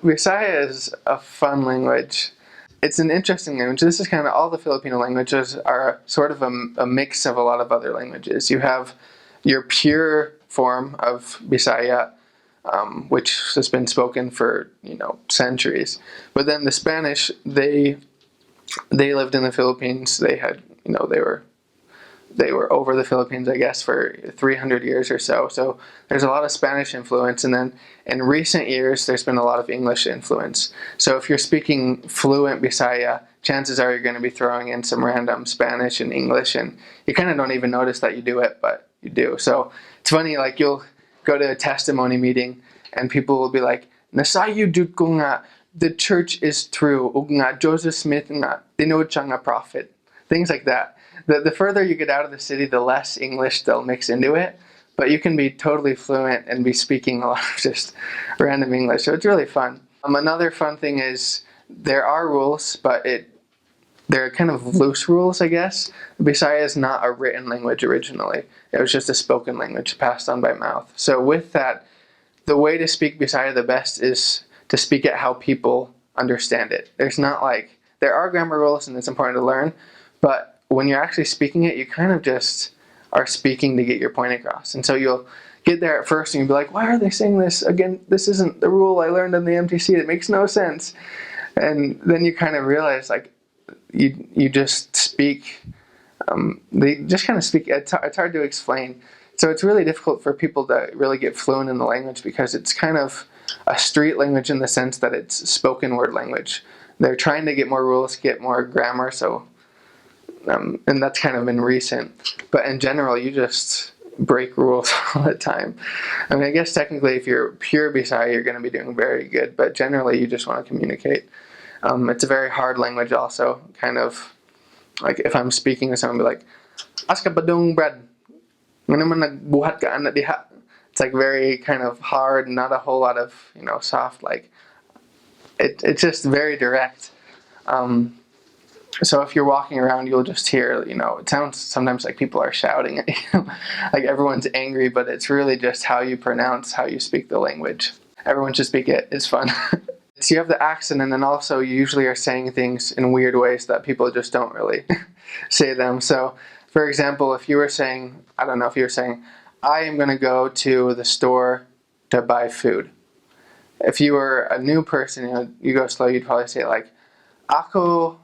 Visaya is a fun language. It's an interesting language. This is kind of all the Filipino languages are sort of a mix of a lot of other languages. You have your pure form of Bisaya, which has been spoken for centuries. But then the Spanish, they lived in the Philippines. They had they were over the Philippines, I guess, for 300 years or so. So there's a lot of Spanish influence. And then in recent years, there's been a lot of English influence. So if you're speaking fluent Bisaya, chances are you're going to be throwing in some random Spanish and English. And you kind of don't even notice that you do it, but you do. So it's funny, like you'll go to a testimony meeting and people will be like, "Nasayu dud ko nga, the church is true. Ug nga, Joseph Smith nga, tinood siya nga prophet." Things like that. The further you get out of the city, the less English they'll mix into it. But you can be totally fluent and be speaking a lot of just random English. So it's really fun. Another fun thing is there are rules, but they're kind of loose rules, I guess. Bisaya is not a written language originally. It was just a spoken language passed on by mouth. So with that, the way to speak Bisaya the best is to speak it how people understand it. There are grammar rules and it's important to learn, but when you're actually speaking it, you kind of just are speaking to get your point across. And so you'll get there at first and you'll be like, why are they saying this? Again, this isn't the rule I learned in the MTC. It makes no sense. And then you kind of realize, like, you just speak, they just kind of speak. It's hard to explain. So it's really difficult for people to really get fluent in the language because it's kind of a street language in the sense that it's spoken word language. They're trying to get more rules, get more grammar, so and that's kind of been recent. But in general, you just break rules all the time. I mean, I guess technically if you're pure Bisaya, you're going to be doing very good, but generally you just want to communicate. It's a very hard language also, kind of like if I'm speaking to someone, be like, "Aska badong Brad, nga naman nagbuhat ka ana diha." It's like very kind of hard, not a whole lot of, soft, like, it's just very direct. So if you're walking around, you'll just hear, it sounds sometimes like people are shouting at you, like everyone's angry, but it's really just how you pronounce, how you speak the language. Everyone should speak it. It's fun. So you have the accent, and then also you usually are saying things in weird ways that people just don't really say them. So, for example, if you were saying, I am going to go to the store to buy food. If you were a new person, you go slow, you'd probably say it like, "Ako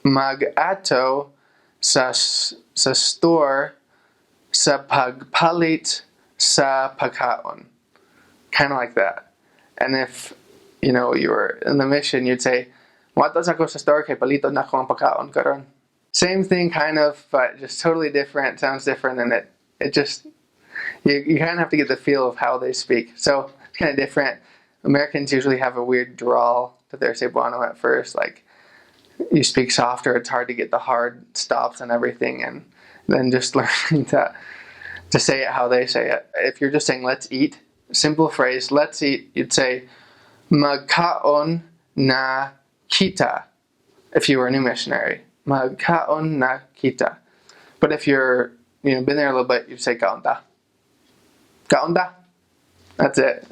mag-ato sa store sa pagpalit sa pagkaon." Kind of like that. And if, you were in the mission, you'd say, "Muatas ako sa store kay palito na ako ang pagkaon karon." Same thing, kind of, but just totally different. Sounds different, and it just, you kind of have to get the feel of how they speak. So it's kind of different. Americans usually have a weird drawl to their Cebuano at first, like you speak softer, it's hard to get the hard stops and everything, and then just learning to say it how they say it. If you're just saying "let's eat," simple phrase, "let's eat," you'd say "magkaon na kita." If you were a new missionary, "magkaon na kita." But if you're been there a little bit, you'd say "kaunta." Kaunta. That's it.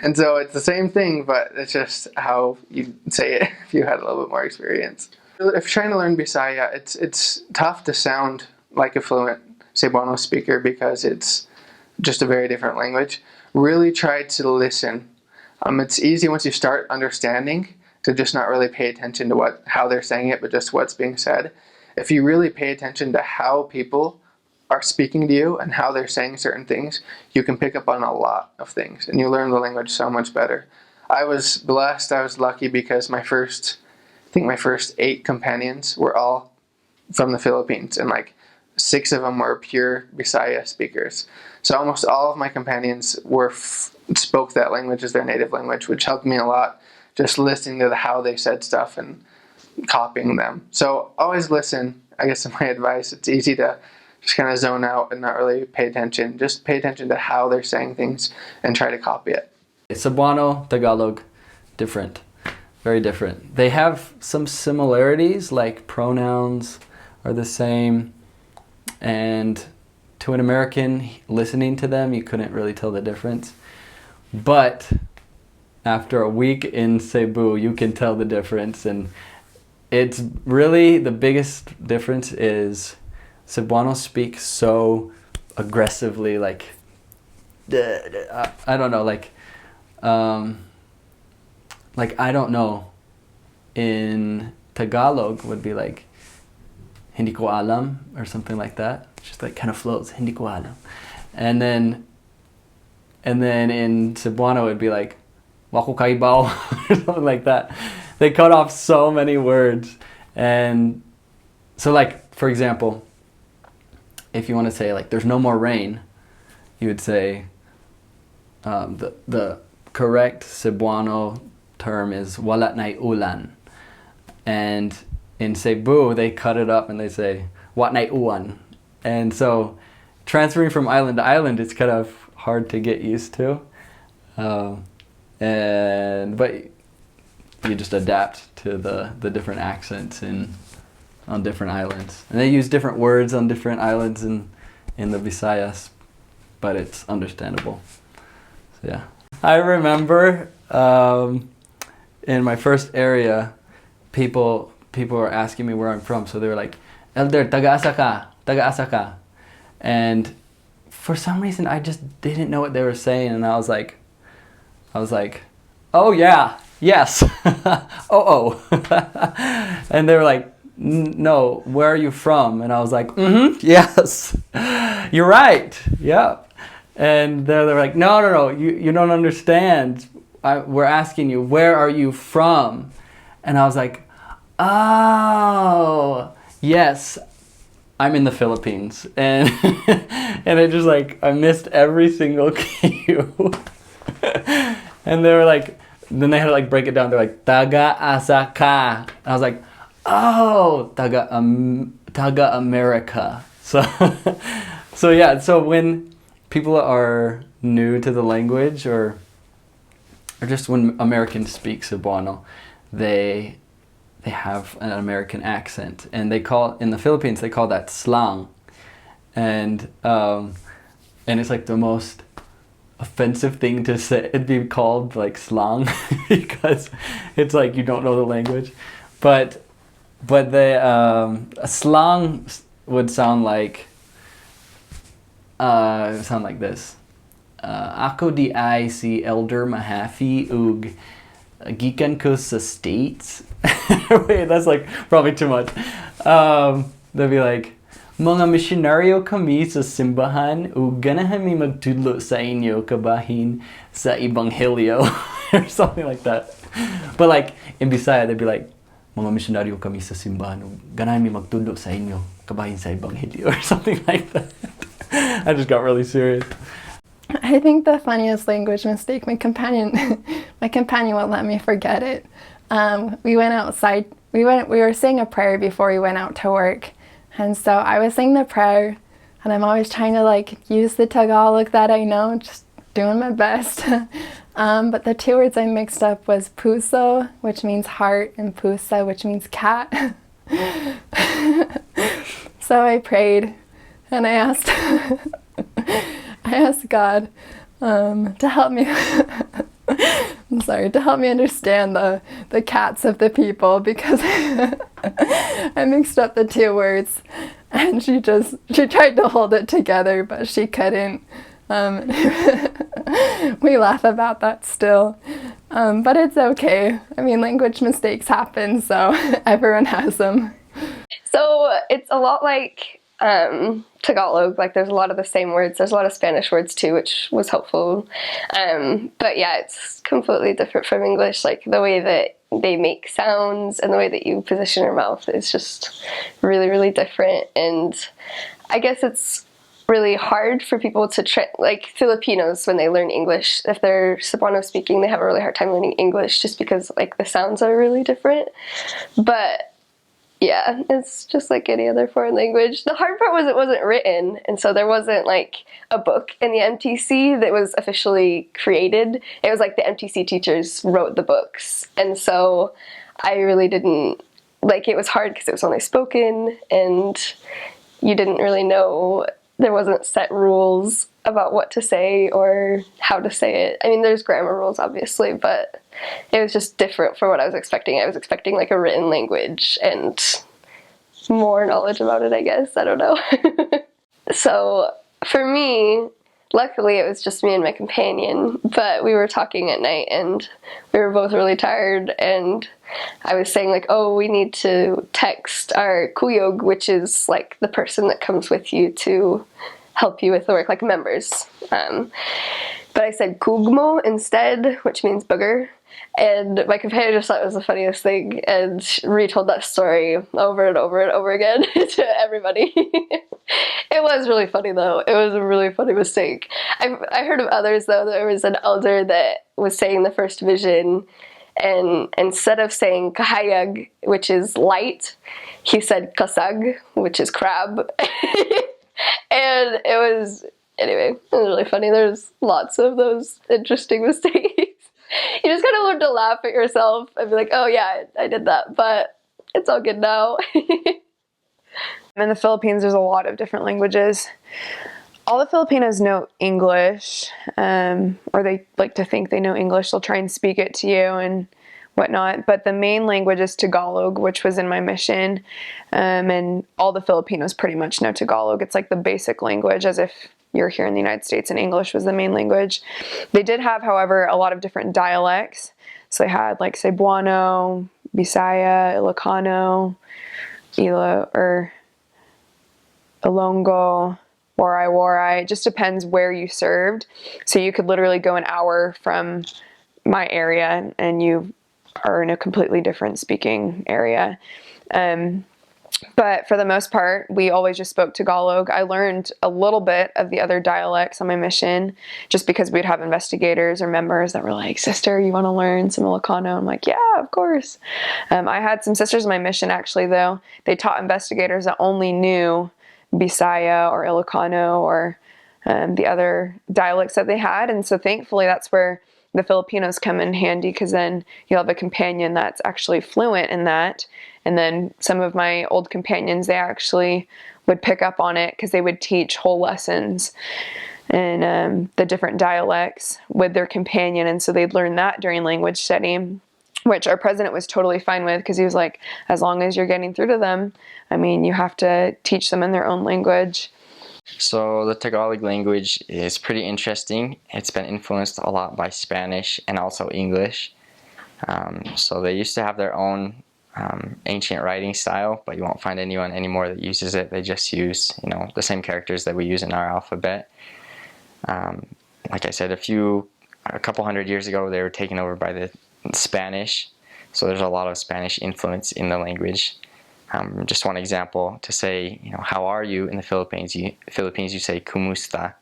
And so it's the same thing, but it's just how you say it if you had a little bit more experience. If you're trying to learn Bisaya, it's tough to sound like a fluent Cebuano speaker because it's just a very different language. Really try to listen. It's easy once you start understanding to just not really pay attention to how they're saying it, but just what's being said. If you really pay attention to how people are speaking to you and how they're saying certain things, you can pick up on a lot of things and you learn the language so much better. I was blessed, I was lucky because my first 8 companions were all from the Philippines, and like 6 of them were pure Bisaya speakers. So almost all of my companions spoke that language as their native language, which helped me a lot, just listening to how they said stuff and copying them. So always listen. I guess my advice, it's easy to just kind of zone out and not really pay attention. Just pay attention to how they're saying things and try to copy it. Cebuano, Tagalog, different. Very different. They have some similarities, like pronouns are the same, and to an American listening to them, you couldn't really tell the difference. But after a week in Cebu, you can tell the difference. And it's really, the biggest difference is Cebuano speak so aggressively, like, I don't know, like I don't know, in Tagalog would be like, hindi ko alam, or something like that. Just like kind of flows, hindi ko alam. And then in Cebuano it would be like, wako kaibaw, or something like that. They cut off so many words. And so, like, for example, if you want to say, like, there's no more rain, you would say, the correct Cebuano term is wala na'y ulan. And in Cebu, they cut it up and they say, wat na'y uwan. And so, transferring from island to island, it's kind of hard to get used to. But you just adapt to the different accents on different islands. And they use different words on different islands in the Visayas, but it's understandable. So yeah. I remember in my first area, people were asking me where I'm from, so they were like, Elder, taga-asa ka? And for some reason, I just didn't know what they were saying, and I was like, oh yeah, yes, oh. And they were like, no, where are you from? And I was like, yes, you're right, yeah. And they were like, no, you don't understand. We're asking you, where are you from? And I was like, oh, yes, I'm in the Philippines. And and I just like, I missed every single cue. And they were like, then they had to like break it down. They're like, taga-asa ka. And I was like, oh, taga America. So yeah, so when people are new to the language, or just when Americans speak Cebuano, they have an American accent, and in the Philippines they call that slang, and it's like the most offensive thing to say. It'd be called like slang because it's like you don't know the language, but the a slang would sound like this. Ako di ay si Elder Mahaffey ug gikan ko sa States. Wait, that's like probably too much. They'll be like, mga misyonaryo kami sa simbahan ug ganahan mi magtudlo sa inyo kabahin sa ebanghelyo, or something like that. But like in Bisaya, they'd be like, mga misyonaryo kami sa simbahan ug ganahan mi magtudlo sa inyo kabahin sa ebanghelyo, or something like that. I just got really serious. I think the funniest language mistake, my companion won't let me forget it. We went outside, we were saying a prayer before we went out to work. And so I was saying the prayer, and I'm always trying to like use the Tagalog that I know, just doing my best. But the two words I mixed up was puso, which means heart, and pusa, which means cat. So I prayed, and I asked God to help me. To help me understand the cats of the people, because I mixed up the two words, and she tried to hold it together, but she couldn't. We laugh about that still, but it's okay. I mean, language mistakes happen, so everyone has them. So it's a lot like Tagalog, like there's a lot of the same words. There's a lot of Spanish words too, which was helpful. But yeah, it's completely different from English. Like the way that they make sounds and the way that you position your mouth is just really, really different. And I guess it's really hard for people to like Filipinos, when they learn English, if they're Cebuano speaking, they have a really hard time learning English just because like the sounds are really different. But yeah, it's just like any other foreign language. The hard part was it wasn't written, and so there wasn't like a book in the MTC that was officially created. It was like the MTC teachers wrote the books, and so I really didn't, like, it was hard because it was only spoken, and you didn't really know there wasn't set rules about what to say or how to say it. I mean, there's grammar rules, obviously, but it was just different from what I was expecting. I was expecting like a written language and more knowledge about it, I guess. I don't know. So for me, luckily it was just me and my companion, but we were talking at night and we were both really tired, and I was saying like, oh, we need to text our kuyog, which is like the person that comes with you to help you with the work, like members. But I said kugmo instead, which means booger. And my companion just thought it was the funniest thing and retold that story over and over and over again to everybody. It was really funny though. It was a really funny mistake. I heard of others though. There was an elder that was saying the first vision, and instead of saying kahayag, which is light, he said kasag, which is crab. And anyway, it was really funny. There's lots of those interesting mistakes. You just kind of learn to laugh at yourself and be like, oh yeah, I did that, but it's all good now. In the Philippines, there's a lot of different languages. All the Filipinos know English, or they like to think they know English. They'll try and speak it to you and whatnot. But the main language is Tagalog, which was in my mission. And all the Filipinos pretty much know Tagalog. It's like the basic language, as if you're here in the United States and English was the main language. They did have, however, a lot of different dialects. So they had like Cebuano, Bisaya, Ilocano, Ilonggo, Waray-Waray. It just depends where you served. So you could literally go an hour from my area and you are in a completely different speaking area. But for the most part, we always just spoke Tagalog. I learned a little bit of the other dialects on my mission just because we'd have investigators or members that were like, sister, you want to learn some Ilocano? I'm like, yeah, of course. I had some sisters on my mission actually, though. They taught investigators that only knew Bisaya or Ilocano or the other dialects that they had. And so thankfully that's where the Filipinos come in handy, because then you'll have a companion that's actually fluent in that. And then some of my old companions, they actually would pick up on it because they would teach whole lessons in the different dialects with their companion. And so they'd learn that during language study, which our president was totally fine with, because he was like, as long as you're getting through to them, I mean, you have to teach them in their own language. So the Tagalog language is pretty interesting. It's been influenced a lot by Spanish and also English. So they used to have their own ancient writing style, but you won't find anyone anymore that uses it. They just use, the same characters that we use in our alphabet. Like I said, a couple hundred years ago, they were taken over by the Spanish. So there's a lot of Spanish influence in the language. Just one example, to say, how are you in the Philippines? You say kumusta,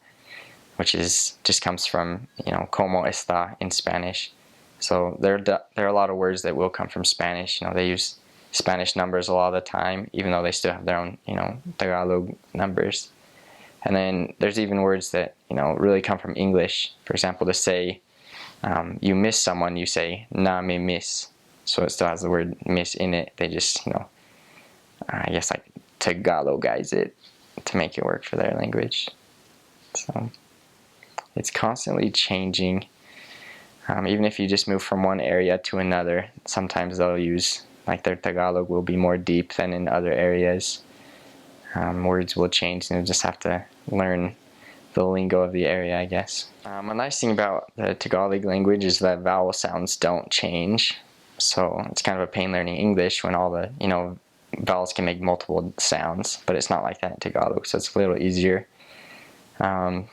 which just comes from, como está in Spanish. So there are a lot of words that will come from Spanish. They use Spanish numbers a lot of the time, even though they still have their own, Tagalog numbers. And then there's even words that, really come from English. For example, to say you miss someone, you say na me miss. So it still has the word miss in it. They just, I guess like Tagalog-ize it to make it work for their language. So it's constantly changing. Even if you just move from one area to another, sometimes they'll use, like their Tagalog will be more deep than in other areas. Words will change, and you'll just have to learn the lingo of the area, I guess. A nice thing about the Tagalog language is that vowel sounds don't change. So it's kind of a pain learning English when all the, vowels can make multiple sounds, but it's not like that in Tagalog, so it's a little easier. I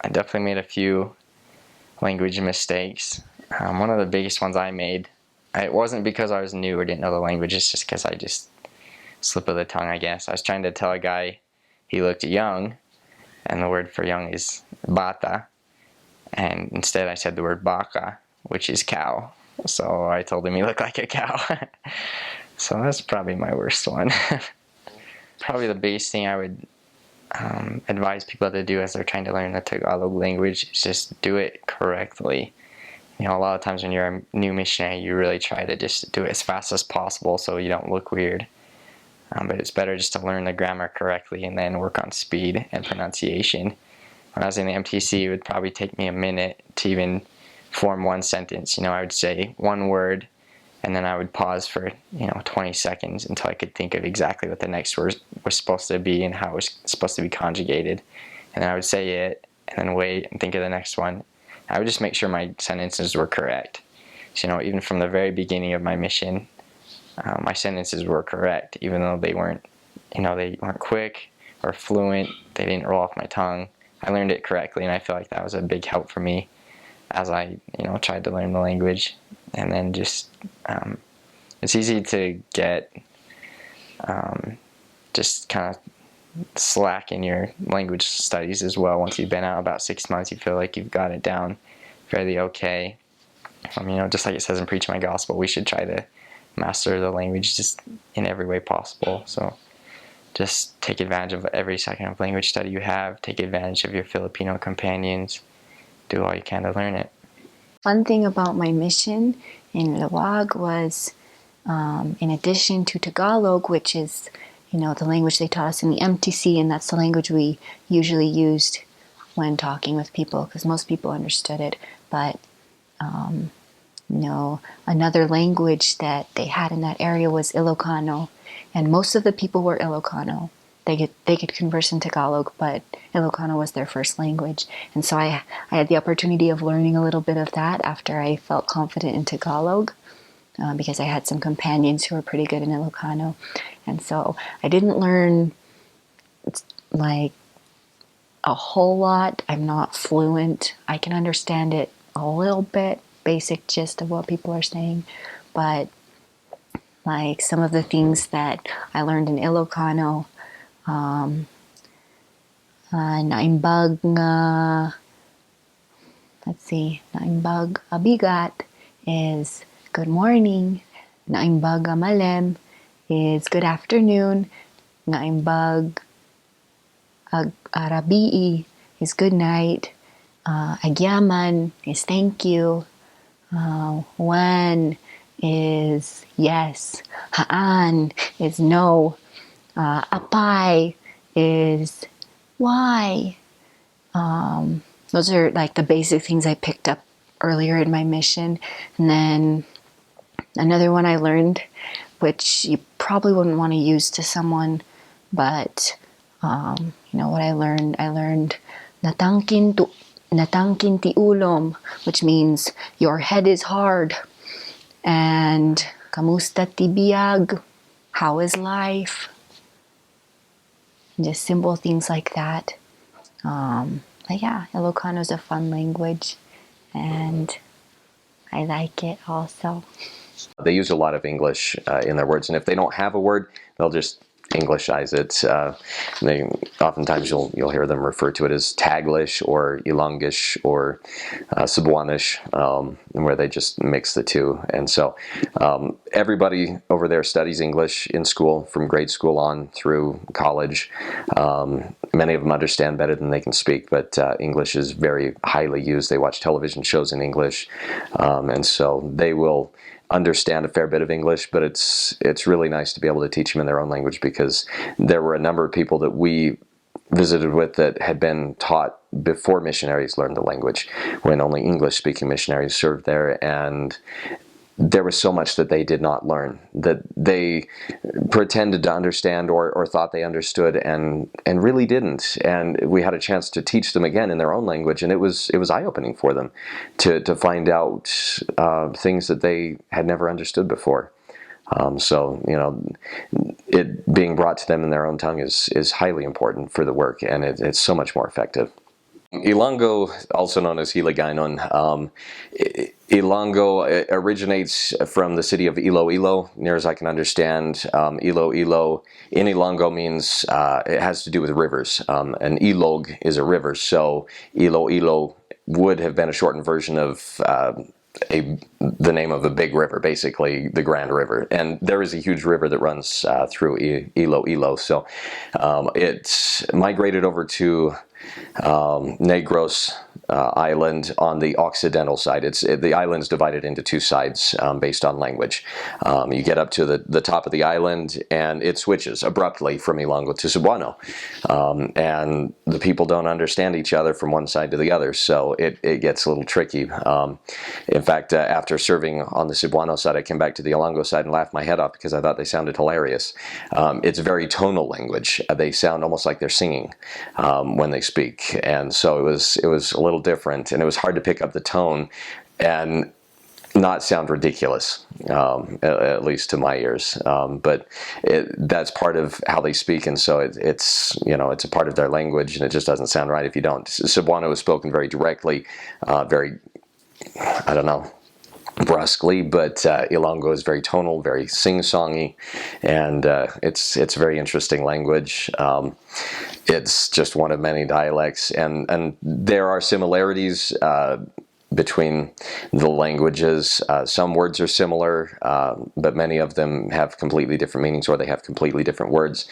definitely made a few language mistakes. One of the biggest ones I made, it wasn't because I was new or didn't know the language, it's just because I just slip of the tongue, I guess. I was trying to tell a guy he looked young, and the word for young is bata, and instead I said the word baka, which is cow. So I told him he looked like a cow. So that's probably my worst one. Probably the biggest thing I would advise people to do as they're trying to learn the Tagalog language is just do it correctly. A lot of times when you're a new missionary, you really try to just do it as fast as possible so you don't look weird. But it's better just to learn the grammar correctly and then work on speed and pronunciation. When I was in the MTC, it would probably take me a minute to even form one sentence. You know, I would say one word, and then I would pause for 20 seconds until I could think of exactly what the next word was supposed to be and how it was supposed to be conjugated. And then I would say it, and then wait and think of the next one. I would just make sure my sentences were correct. So, even from the very beginning of my mission, my sentences were correct, even though they weren't quick or fluent. They didn't roll off my tongue. I learned it correctly, and I feel like that was a big help for me as I, tried to learn the language. And then just, it's easy to get just kind of slack in your language studies as well. Once you've been out about 6 months, you feel like you've got it down fairly okay. Just like it says in Preach My Gospel, we should try to master the language just in every way possible. So just take advantage of every second of language study you have. Take advantage of your Filipino companions. Do all you can to learn it. One thing about my mission in Luwag was, in addition to Tagalog, which is, the language they taught us in the MTC, and that's the language we usually used when talking with people, because most people understood it. But, another language that they had in that area was Ilocano, and most of the people were Ilocano. They could converse in Tagalog, but Ilocano was their first language. And so I had the opportunity of learning a little bit of that after I felt confident in Tagalog, because I had some companions who were pretty good in Ilocano. And so I didn't learn like a whole lot. I'm not fluent. I can understand it a little bit, basic gist of what people are saying. But like some of the things that I learned in Ilocano, naimbag nga, naimbag abigat is good morning. Naimbag malem is good afternoon. Naimbag arabii is good night. Agyaman is thank you. When is yes. Haan is no. Apay is why. Those are like the basic things I picked up earlier in my mission. And then another one I learned, which you probably wouldn't want to use to someone, but what I learned natangkin ti ulom, which means your head is hard, and kamusta ti biag, how is life? Just simple things like that. But yeah, Ilocano is a fun language, and I like it also. They use a lot of English in their words, and if they don't have a word, they'll just Englishize it. Oftentimes you'll hear them refer to it as Taglish or Ilonggish or Cebuanish, where they just mix the two. And so everybody over there studies English in school, from grade school on through college. Many of them understand better than they can speak, but English is very highly used. They watch television shows in English, and so they will understand a fair bit of English, but it's really nice to be able to teach them in their own language, because there were a number of people that we visited with that had been taught before missionaries learned the language, when only English-speaking missionaries served there, and there was so much that they did not learn, that they pretended to understand or thought they understood and really didn't. And we had a chance to teach them again in their own language, and it was eye-opening for them to find out things that they had never understood before. So it being brought to them in their own tongue is highly important for the work, and it's so much more effective. Ilonggo, also known as Hiligaynon, Ilonggo originates from the city of Iloilo, near as I can understand. Iloilo in Ilonggo means it has to do with rivers. An ilog is a river, so Iloilo would have been a shortened version of the name of a big river, basically the Grand River. And there is a huge river that runs through Iloilo. So it's migrated over to Negros island on the occidental side. The island's divided into two sides based on language. You get up to the top of the island and it switches abruptly from Ilonggo to Cebuano. And the people don't understand each other from one side to the other, so it gets a little tricky. In fact, after serving on the Cebuano side, I came back to the Ilonggo side and laughed my head off because I thought they sounded hilarious. It's very tonal language. They sound almost like they're singing when they speak, and so it was a little different, and it was hard to pick up the tone and not sound ridiculous, at least to my ears. But that's part of how they speak, and so it's a part of their language, and it just doesn't sound right if you don't. Cebuano is spoken very directly, very, I don't know, brusquely, but Ilonggo is very tonal, very sing-songy, and it's a very interesting language. It's just one of many dialects, and there are similarities between the languages. Some words are similar, but many of them have completely different meanings, or they have completely different words.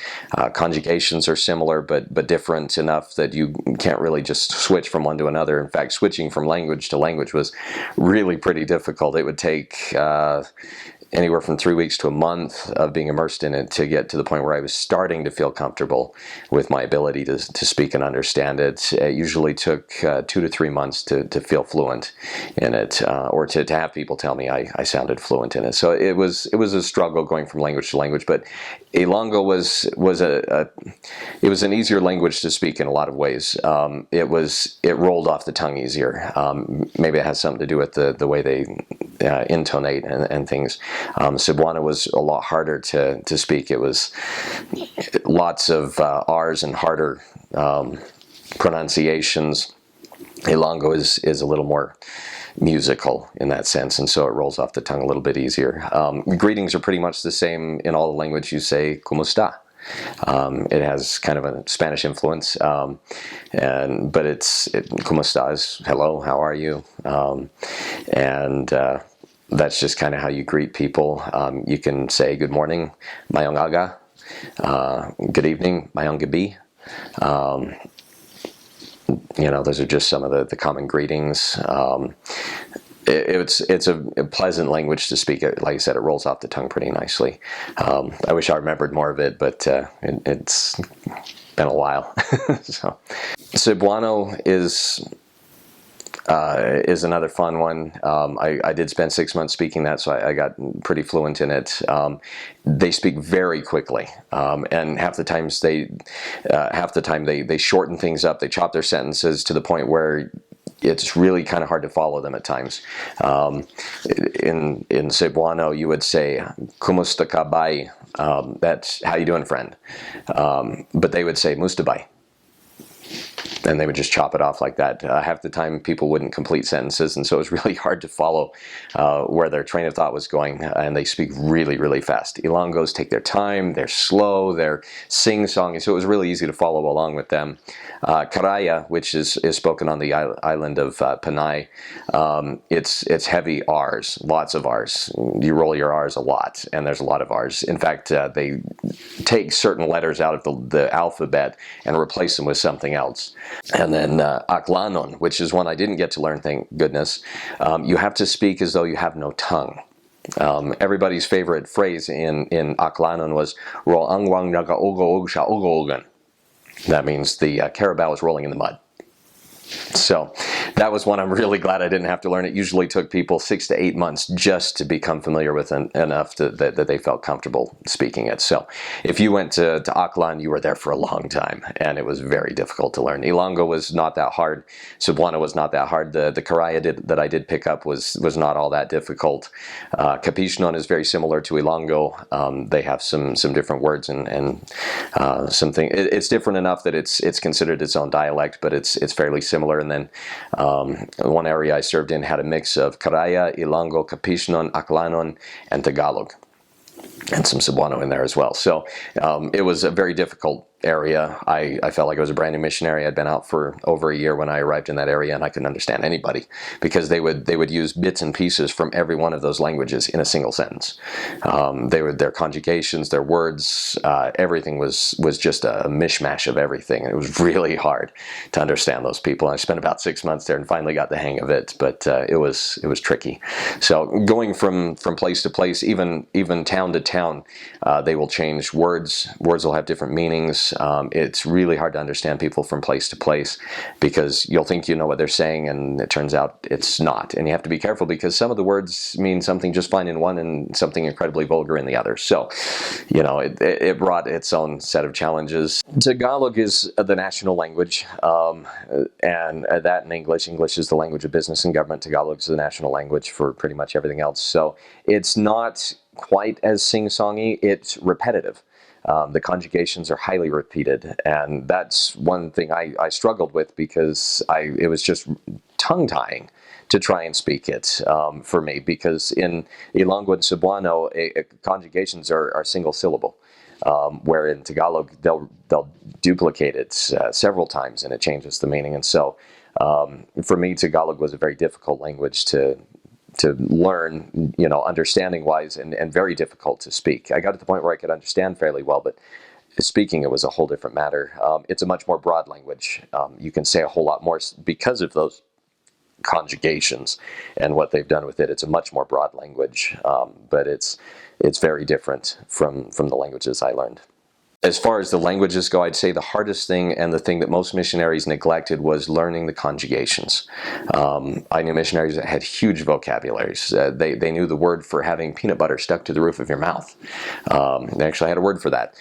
Conjugations are similar, but different enough that you can't really just switch from one to another. In fact, switching from language to language was really pretty difficult. It would take anywhere from 3 weeks to a month of being immersed in it to get to the point where I was starting to feel comfortable with my ability to speak and understand it. It usually took 2 to 3 months to feel fluent in it, or to have people tell me I sounded fluent in it. So it was a struggle going from language to language, but Ilonggo was an easier language to speak in a lot of ways. It rolled off the tongue easier. Maybe it has something to do with the way they intonate and things. Cebuano was a lot harder to speak. It was lots of R's and harder pronunciations. Ilonggo is a little more musical in that sense, and so it rolls off the tongue a little bit easier. Greetings are pretty much the same in all the language. You say "Kumusta." It has kind of a Spanish influence, but "Kumusta" is hello, how are you, and that's just kind of how you greet people. You can say good morning, mayong aga, good evening, mayong gabi. Those are just some of the common greetings. It's a pleasant language to speak. Like I said, it rolls off the tongue pretty nicely. I wish I remembered more of it, but it's been a while. So, Cebuano is another fun one. I did spend 6 months speaking that, so I got pretty fluent in it. They speak very quickly, and half the time they shorten things up. They chop their sentences to the point where it's really kind of hard to follow them at times. In Cebuano, you would say "Kumusta ka bay?" That's how you doing, friend. But they would say "Mustabay," and they would just chop it off like that. Half the time people wouldn't complete sentences, and so it was really hard to follow where their train of thought was going, and they speak really, really fast. Ilonggos take their time, they're slow, they're sing-songy, so it was really easy to follow along with them. Karaya, which is spoken on the island of Panay, it's heavy R's, lots of R's. You roll your R's a lot, and there's a lot of R's. In fact, they take certain letters out of the alphabet and replace them with something else. And then Aklanon, which is one I didn't get to learn, thank goodness. You have to speak as though you have no tongue. Everybody's favorite phrase in Aklanon was "Ro angwang naga-ogo-og siya ogo-ogan." That means the carabao is rolling in the mud. So that was one I'm really glad I didn't have to learn. It usually took people 6 to 8 months just to become familiar with enough that they felt comfortable speaking it. So if you went to Aklan, you were there for a long time, and it was very difficult to learn. Ilonggo was not that hard. Cebuano was not that hard. The Karaya that I did pick up was not all that difficult. Capiznon is very similar to Ilonggo. They have some different words and something. It's different enough that it's considered its own dialect, but it's fairly similar. And then one area I served in had a mix of Karaya, Ilonggo, Capiznon, Aklanon, and Tagalog, and some Cebuano in there as well. So it was a very difficult area, I felt like I was a brand new missionary. I'd been out for over a year when I arrived in that area, and I couldn't understand anybody because they would use bits and pieces from every one of those languages in a single sentence. Their conjugations, their words, everything was just a mishmash of everything. And it was really hard to understand those people. And I spent about 6 months there and finally got the hang of it, but it was tricky. So going from place to place, even town to town, they will change words. Words will have different meanings. It's really hard to understand people from place to place because you'll think you know what they're saying, and it turns out it's not. And you have to be careful because some of the words mean something just fine in one and something incredibly vulgar in the other. So, it brought its own set of challenges. Tagalog is the national language, and that in English. English is the language of business and government. Tagalog is the national language for pretty much everything else. So it's not quite as sing-songy. It's repetitive. The conjugations are highly repeated, and that's one thing I struggled with because it was just tongue-tying to try and speak it for me, because in Ilonggo and Cebuano, conjugations are single syllable, where in Tagalog they'll duplicate it several times and it changes the meaning. And so for me, Tagalog was a very difficult language to learn, understanding wise, and very difficult to speak. I got to the point where I could understand fairly well, but speaking it was a whole different matter. It's a much more broad language. You can say a whole lot more because of those conjugations and what they've done with it. It's a much more broad language, but it's very different from the languages I learned. As far as the languages go, I'd say the hardest thing and the thing that most missionaries neglected was learning the conjugations. I knew missionaries that had huge vocabularies. They knew the word for having peanut butter stuck to the roof of your mouth. They actually had a word for that.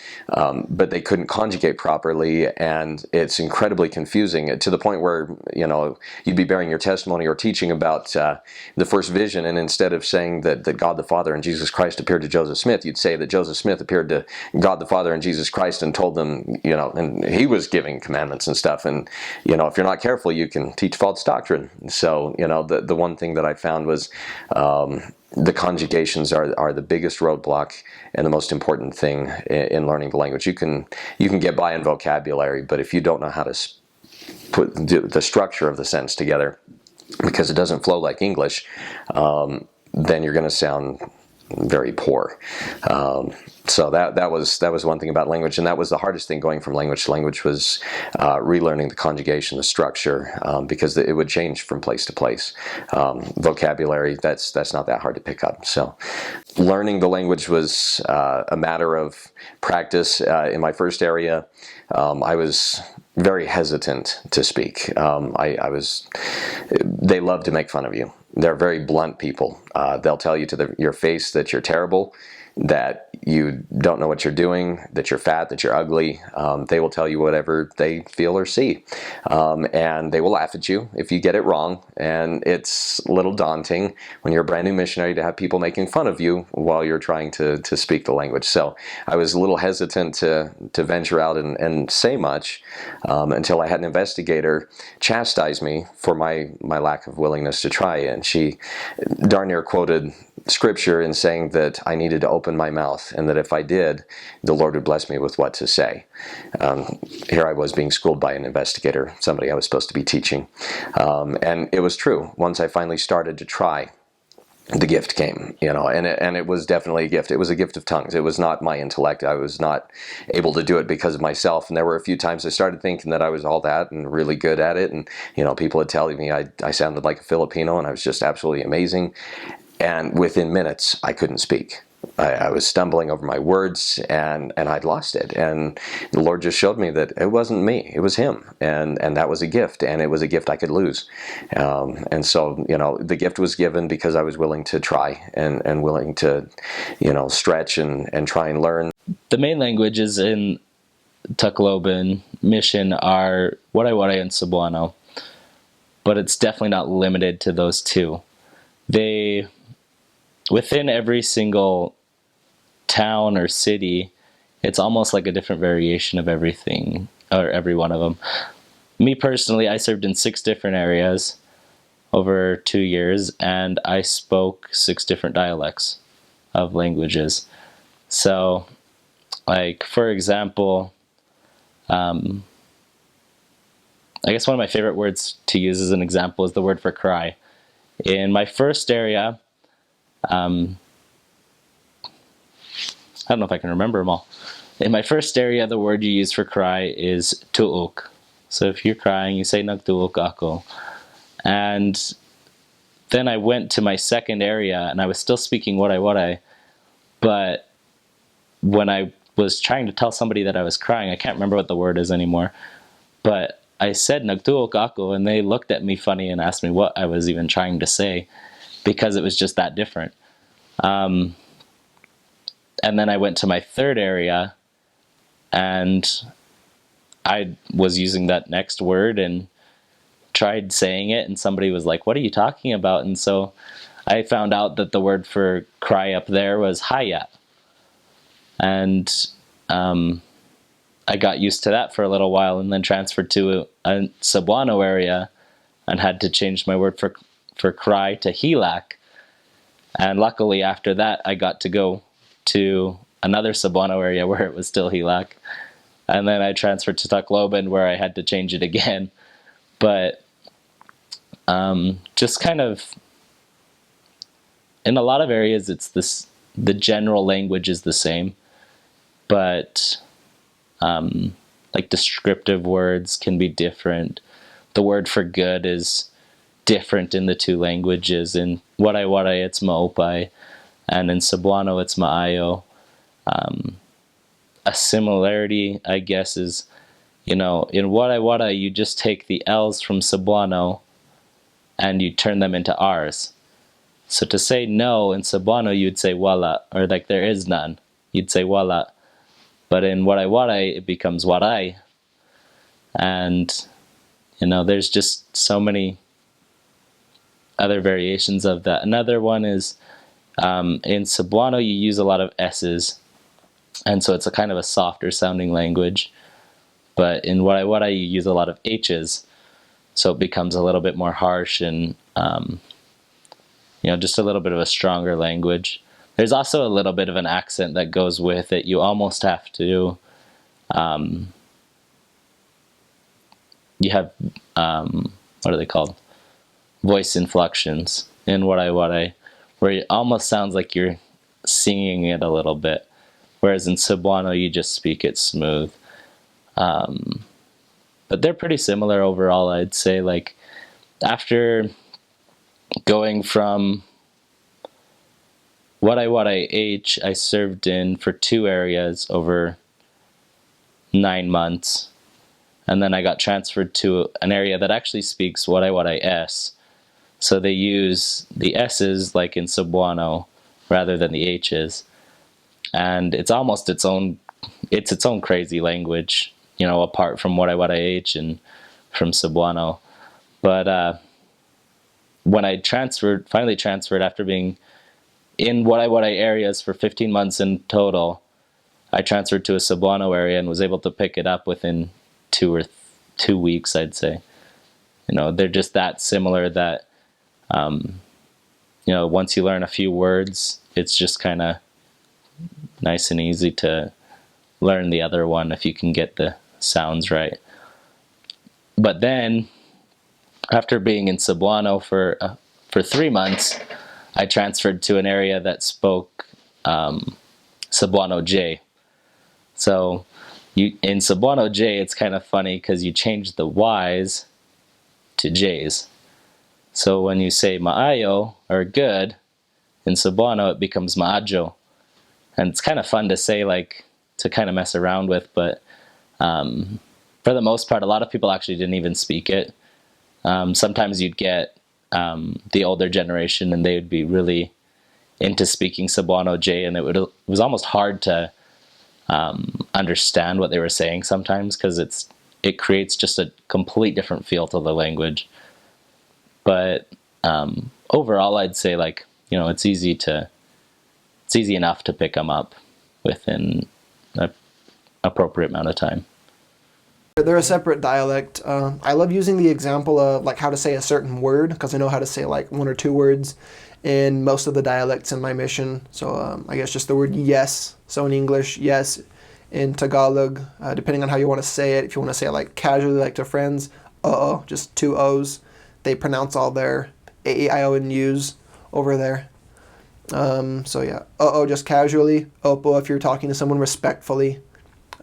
But they couldn't conjugate properly, and it's incredibly confusing to the point where, you'd be bearing your testimony or teaching about the first vision, and instead of saying that God the Father and Jesus Christ appeared to Joseph Smith, you'd say that Joseph Smith appeared to God the Father and Jesus Christ and told them, and he was giving commandments and stuff. And, if you're not careful, you can teach false doctrine. So, the one thing that I found was the conjugations are the biggest roadblock and the most important thing in learning the language. You can get by in vocabulary, but if you don't know how to put the structure of the sentence together, because it doesn't flow like English, then you're going to sound very poor. So that was one thing about language, and that was the hardest thing going from language to language was relearning the conjugation, the structure, because it would change from place to place. Vocabulary, that's not that hard to pick up. So learning the language was a matter of practice. In my first area, I was very hesitant to speak. They love to make fun of you. They're very blunt people. They'll tell you to your face that you're terrible, that you don't know what you're doing, that you're fat, that you're ugly. They will tell you whatever they feel or see. And they will laugh at you if you get it wrong. And it's a little daunting when you're a brand new missionary to have people making fun of you while you're trying to speak the language. So I was a little hesitant to venture out and say much until I had an investigator chastise me for my lack of willingness to try. And she darn near quoted scripture in saying that I needed to open my mouth, and that if I did, the Lord would bless me with what to say. Here I was being schooled by an investigator, somebody I was supposed to be teaching. And it was true. Once I finally started to try, the gift came, and it was definitely a gift. It was a gift of tongues. It was not my intellect. I was not able to do it because of myself. And there were a few times I started thinking that I was all that and really good at it. And, people would tell me I sounded like a Filipino, and I was just absolutely amazing. And within minutes, I couldn't speak. I was stumbling over my words, and I'd lost it. And the Lord just showed me that it wasn't me, it was Him. And that was a gift, and it was a gift I could lose. And so, the gift was given because I was willing to try and willing to, stretch and try and learn. The main languages in Tacloban mission are Waray-Waray and Cebuano, but it's definitely not limited to those two. Within every single town or city, it's almost like a different variation of everything, or every one of them. Me personally, I served in 6 different areas over 2 years, and I spoke 6 different dialects of languages. So, like, for example, I guess one of my favorite words to use as an example is the word for cry. In my first area, I don't know if I can remember them all. In my first area, the word you use for cry is tuuk. So if you're crying, you say nagtuuk ako. And then I went to my second area, and I was still speaking Waray-Waray, but when I was trying to tell somebody that I was crying, I can't remember what the word is anymore, but I said nagtuok ako, and they looked at me funny and asked me what I was even trying to say, because it was just that different. And then I went to my third area, and I was using that next word and tried saying it, and somebody was like, "What are you talking about?" And so I found out that the word for cry up there was haya. And I got used to that for a little while, and then transferred to a Cebuano area and had to change my word for cry to hilak. And luckily after that, I got to go to another Cebuano area where it was still hilak. And then I transferred to Tacloban, where I had to change it again. But just kind of, in a lot of areas, it's this, the general language is the same, but like descriptive words can be different. The word for good is different in the two languages. In Waray-Waray, it's maupay, and in Cebuano, it's maayo. A similarity, I guess, is, in Waray-Waray, you just take the L's from Cebuano and you turn them into R's. So to say no in Cebuano, you'd say wala, or like there is none. You'd say wala. But in Waray-Waray, it becomes waray. And, there's just so many other variations of that. Another one is, in Cebuano, you use a lot of S's. And so it's a kind of a softer sounding language. But in Waray-Waray, you use a lot of H's. So it becomes a little bit more harsh and, just a little bit of a stronger language. There's also a little bit of an accent that goes with it. You almost have to, you have, what are they called? Voice inflections in Waray-Waray, where it almost sounds like you're singing it a little bit. Whereas in Cebuano, you just speak it smooth. But they're pretty similar overall, I'd say. Like, after going from Waray-Waray H, I served in for 2 areas over 9 months. And then I got transferred to an area that actually speaks Waray-Waray S. So they use the S's like in Cebuano rather than the H's. And it's almost its own crazy language, apart from Waray-Waray H and from Cebuano. But when I finally transferred after being in Waray-Waray areas for 15 months in total, I transferred to a Cebuano area and was able to pick it up within 2 weeks, I'd say. They're just that similar that, once you learn a few words, it's just kind of nice and easy to learn the other one if you can get the sounds right. But then, after being in Cebuano for 3 months, I transferred to an area that spoke Cebuano J. So in Cebuano J, it's kind of funny because you change the Y's to J's. So when you say maayo, or good, in Cebuano it becomes maajo. And it's kind of fun to say, to kind of mess around with, but for the most part, a lot of people actually didn't even speak it. Sometimes you'd get the older generation, and they would be really into speaking Cebuano J, and it was almost hard to understand what they were saying sometimes, because it creates just a complete different feel to the language. But overall, I'd say it's easy enough to pick them up within an appropriate amount of time. They're a separate dialect. I love using the example of how to say a certain word, because I know how to say 1 or 2 words in most of the dialects in my mission. So I guess just the word yes. So in English, yes In Tagalog, depending on how you want to say it, if you want to say it like casually, like to friends, just two O's. They pronounce all their A, E, I, O, and U's over there. So yeah, just casually. Opo if you're talking to someone respectfully.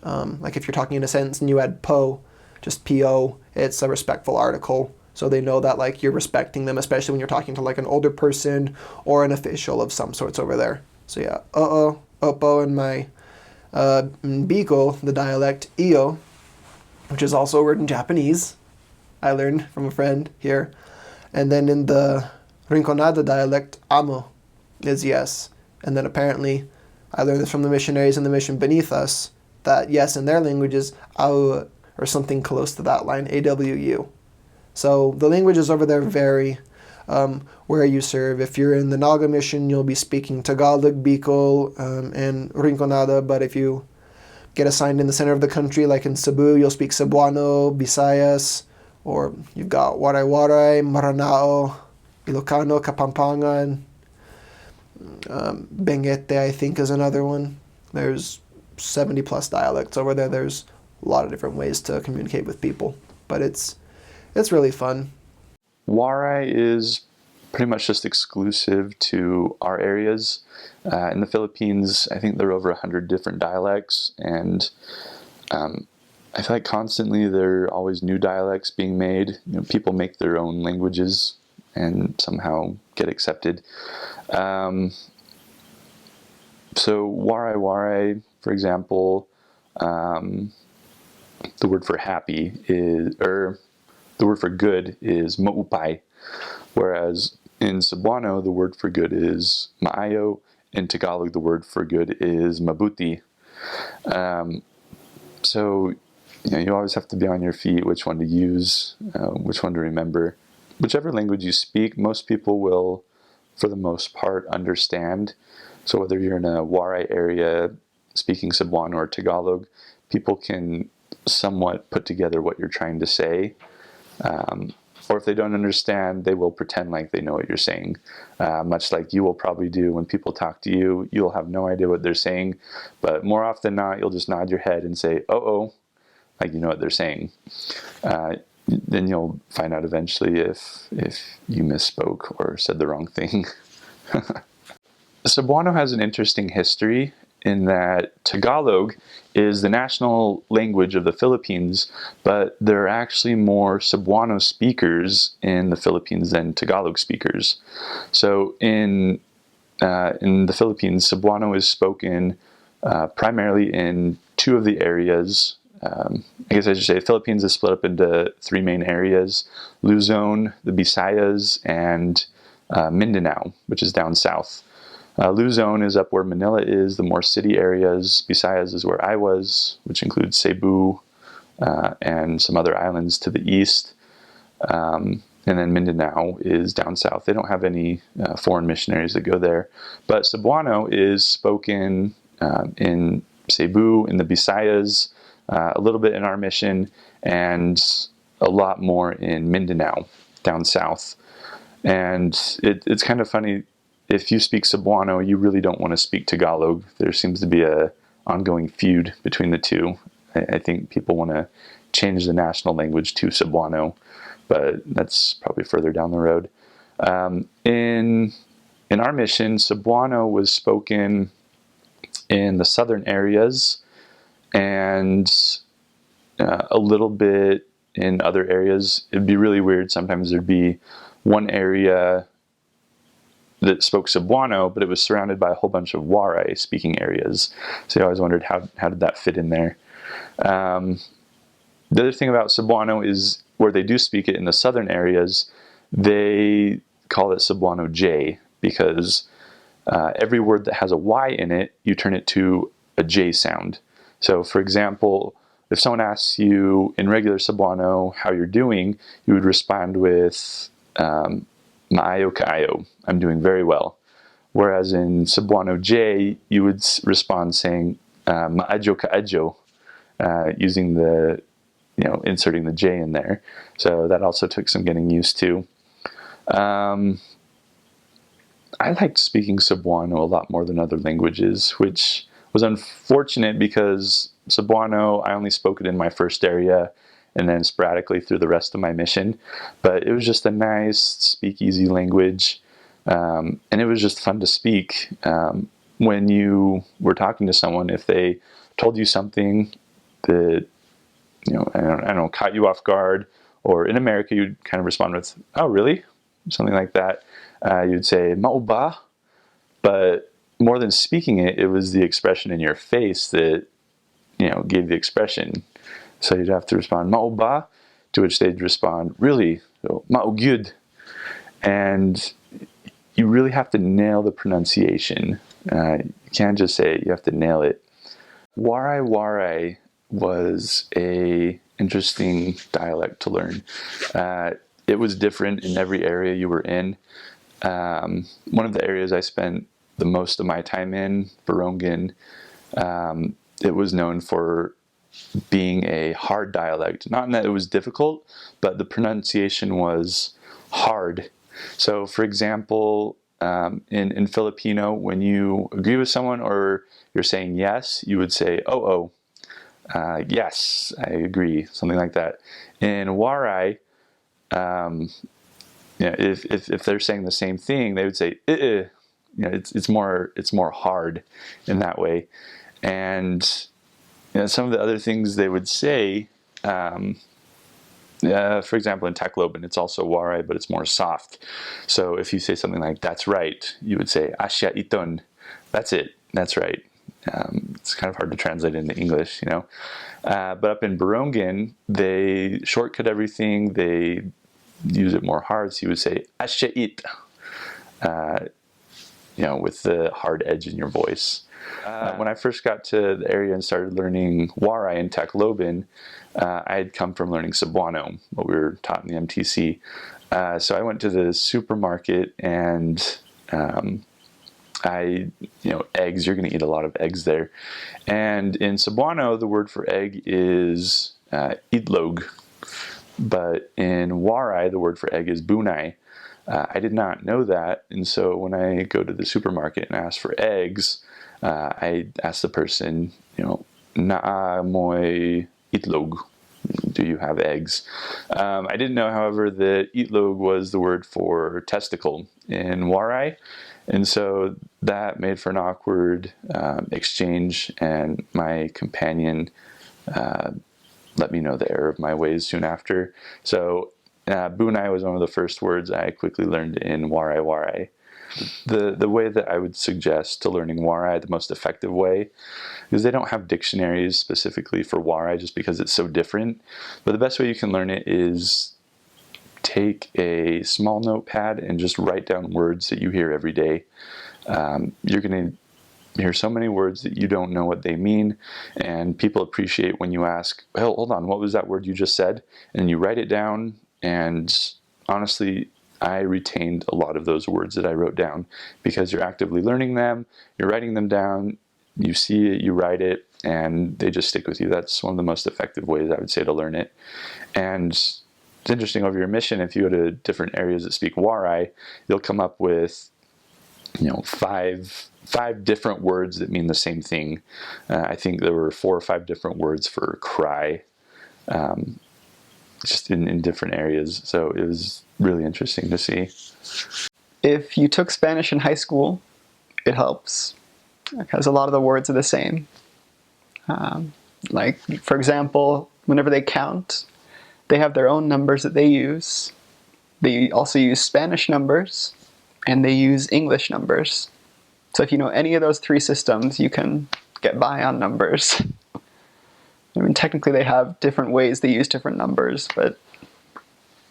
Like if you're talking in a sentence and you add po, just P-O, it's a respectful article. So they know that like you're respecting them, especially when you're talking to like an older person or an official of some sorts over there. So yeah, opo, and my Bicol, the dialect, iyo, which is also a word in Japanese. I learned from a friend here. And then in the Rinconada dialect, amo is yes. And then apparently, I learned this from the missionaries in the mission beneath us, that yes in their language is au, or something close to that line, AWU. So the languages over there vary where you serve. If you're in the Naga mission, you'll be speaking Tagalog, Bicol, and Rinconada. But if you get assigned in the center of the country, like in Cebu, you'll speak Cebuano, Visayas, or you've got Waray-Waray, Maranao, Ilocano, Kapampangan, Benguete, I think, is another one. There's 70 plus dialects over there. There's a lot of different ways to communicate with people, but it's really fun. Waray is pretty much just exclusive to our areas. In the Philippines, I think there are over 100 different dialects, and I feel like constantly there are always new dialects being made. You know, people make their own languages and somehow get accepted. So Waray-Waray, for example, the word for happy is, or the word for good is maupay, whereas in Cebuano the word for good is maayo. In Tagalog the word for good is mabuti. So you always have to be on your feet, which one to use, which one to remember. Whichever language you speak, most people will, for the most part, understand. So whether you're in a Waray area speaking Cebuano or Tagalog, people can somewhat put together what you're trying to say. Or if they don't understand, they will pretend like they know what you're saying. Much like you will probably do when people talk to you. You'll have no idea what they're saying, but more often than not, you'll just nod your head and say, oh, like you know what they're saying. Then you'll find out eventually if you misspoke or said the wrong thing. Cebuano has an interesting history in that Tagalog is the national language of the Philippines, but there are actually more Cebuano speakers in the Philippines than Tagalog speakers. So in the Philippines, Cebuano is spoken primarily in two of the areas. I guess I should say Philippines is split up into three main areas: Luzon, the Visayas, and Mindanao, which is down south. Luzon is up where Manila is, the more city areas. Visayas is where I was, which includes Cebu and some other islands to the east. And then Mindanao is down south. They don't have any foreign missionaries that go there. But Cebuano is spoken in Cebu, in the Visayas, a little bit in our mission, and a lot more in Mindanao, down south. And it's kind of funny. If you speak Cebuano, you really don't want to speak Tagalog. There seems to be a ongoing feud between the two. I think people want to change the national language to Cebuano, but that's probably further down the road. In our mission, Cebuano was spoken in the southern areas and a little bit in other areas. It'd be really weird. Sometimes there'd be one area that spoke Cebuano, but it was surrounded by a whole bunch of Waray speaking areas. So I always wondered how did that fit in there. The other thing about Cebuano is where they do speak it in the southern areas, they call it Cebuano J, because every word that has a Y in it, you turn it to a J sound. So for example, if someone asks you in regular Cebuano how you're doing, you would respond with Maayo kaayo, I'm doing very well. Whereas in Cebuano J, you would respond saying Maadyo kaadyo, using the, inserting the J in there. So that also took some getting used to. I liked speaking Cebuano a lot more than other languages, which was unfortunate because Cebuano, I only spoke it in my first area and then sporadically through the rest of my mission. But it was just a nice speakeasy language, and it was just fun to speak. When you were talking to someone, if they told you something that, I don't know, caught you off guard, or in America you'd kind of respond with, "Oh, really?" Something like that. You'd say "Mauba," but more than speaking it, it was the expression in your face that, gave the expression. So you'd have to respond "Mauba," to which they'd respond, "Really?" So "Maugud." And you really have to nail the pronunciation. You can't just say it, you have to nail it. Waray-Waray was a interesting dialect to learn. It was different in every area you were in. One of the areas I spent the most of my time in, Borongan, it was known for being a hard dialect. Not in that it was difficult, but the pronunciation was hard. So, for example, in Filipino, when you agree with someone or you're saying yes, you would say, "Oh, yes, I agree," something like that. In Waray, if they're saying the same thing, they would say, it's more hard in that way. And some of the other things they would say, for example, in Tacloban, it's also Waray, but it's more soft. So if you say something like "that's right," you would say "asya iton." That's it. That's right. It's kind of hard to translate into English, But up in Borongan, they shortcut everything. They use it more hard. So you would say "asya it," with the hard edge in your voice. When I first got to the area and started learning Waray in Tacloban, I had come from learning Cebuano, what we were taught in the MTC. So I went to the supermarket and eggs, you're going to eat a lot of eggs there. And in Cebuano, the word for egg is itlog. But in Waray, the word for egg is bunay. I did not know that. And so when I go to the supermarket and ask for eggs, I ask the person, "Naa moy itlog?" Do you have eggs? I didn't know, however, that itlog was the word for testicle in Waray. And so that made for an awkward exchange, and my companion let me know the error of my ways soon after. So bunay was one of the first words I quickly learned in Waray-Waray. The way that I would suggest to learning Waray, the most effective way, because they don't have dictionaries specifically for Waray just because it's so different. But the best way you can learn it is take a small notepad and just write down words that you hear every day. You're going to hear so many words that you don't know what they mean, and people appreciate when you ask, "Oh, hold on, what was that word you just said?" And you write it down, and honestly, I retained a lot of those words that I wrote down because you're actively learning them, you're writing them down, you see it, you write it, and they just stick with you. That's one of the most effective ways I would say to learn it. And it's interesting, over your mission, if you go to different areas that speak Waray, you'll come up with, five different words that mean the same thing. I think there were 4 or 5 different words for cry, just in different areas. So it was really interesting to see. If you took Spanish in high school, it helps because a lot of the words are the same. Like, for example, whenever they count, they have their own numbers that they use. They also use Spanish numbers, and they use English numbers. So if you know any of those 3 systems, you can get by on numbers. I mean, technically they have different ways they use different numbers, but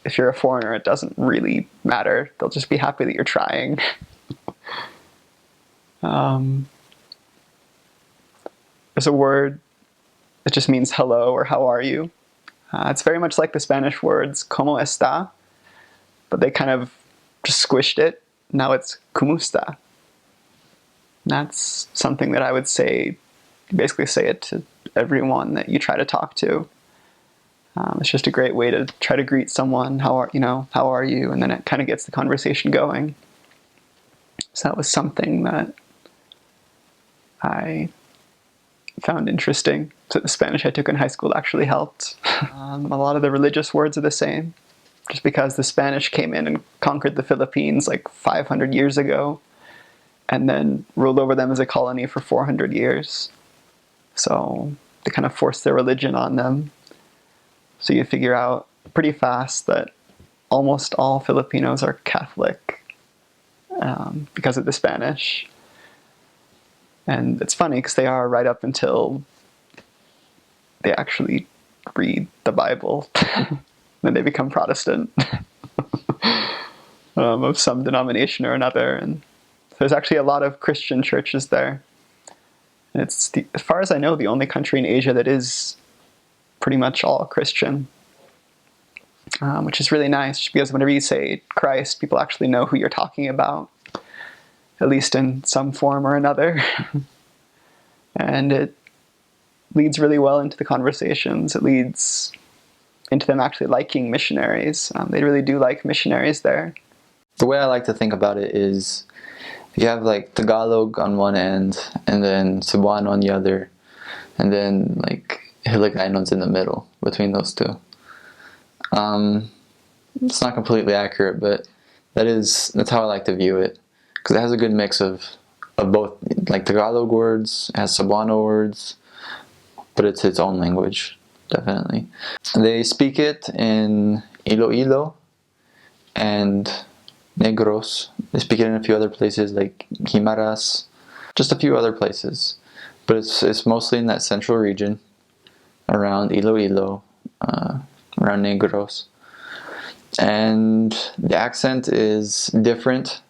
if you're a foreigner, it doesn't really matter. They'll just be happy that you're trying. There's a word that just means hello or how are you. It's very much like the Spanish words como está, but they kind of just squished it. Now it's kumusta. That's something that I would say, basically say it to everyone that you try to talk to. It's just a great way to try to greet someone. How are you? And then it kind of gets the conversation going. So that was something that I found interesting. So the Spanish I took in high school actually helped. A lot of the religious words are the same, just because the Spanish came in and conquered the Philippines like 500 years ago, and then ruled over them as a colony for 400 years. So they kind of forced their religion on them. So you figure out pretty fast that almost all Filipinos are Catholic because of the Spanish. And it's funny because they are right up until they actually read the Bible. Then they become Protestant of some denomination or another. And there's actually a lot of Christian churches there. And it's, as far as I know, the only country in Asia that is pretty much all Christian. Which is really nice, because whenever you say Christ, people actually know who you're talking about, at least in some form or another. And it leads really well into the conversations. It leads into them actually liking missionaries. They really do like missionaries there. The way I like to think about it is, you have like Tagalog on one end, and then Cebuano on the other, and then like Hiligaynon's in the middle between those two. It's not completely accurate, but that's how I like to view it, because it has a good mix of both, like Tagalog words, it has Cebuano words, but it's its own language, definitely. They speak it in Iloilo and Negros. They speak it in a few other places like Guimaras, just a few other places, but it's mostly in that central region around Iloilo, around Negros. And the accent is different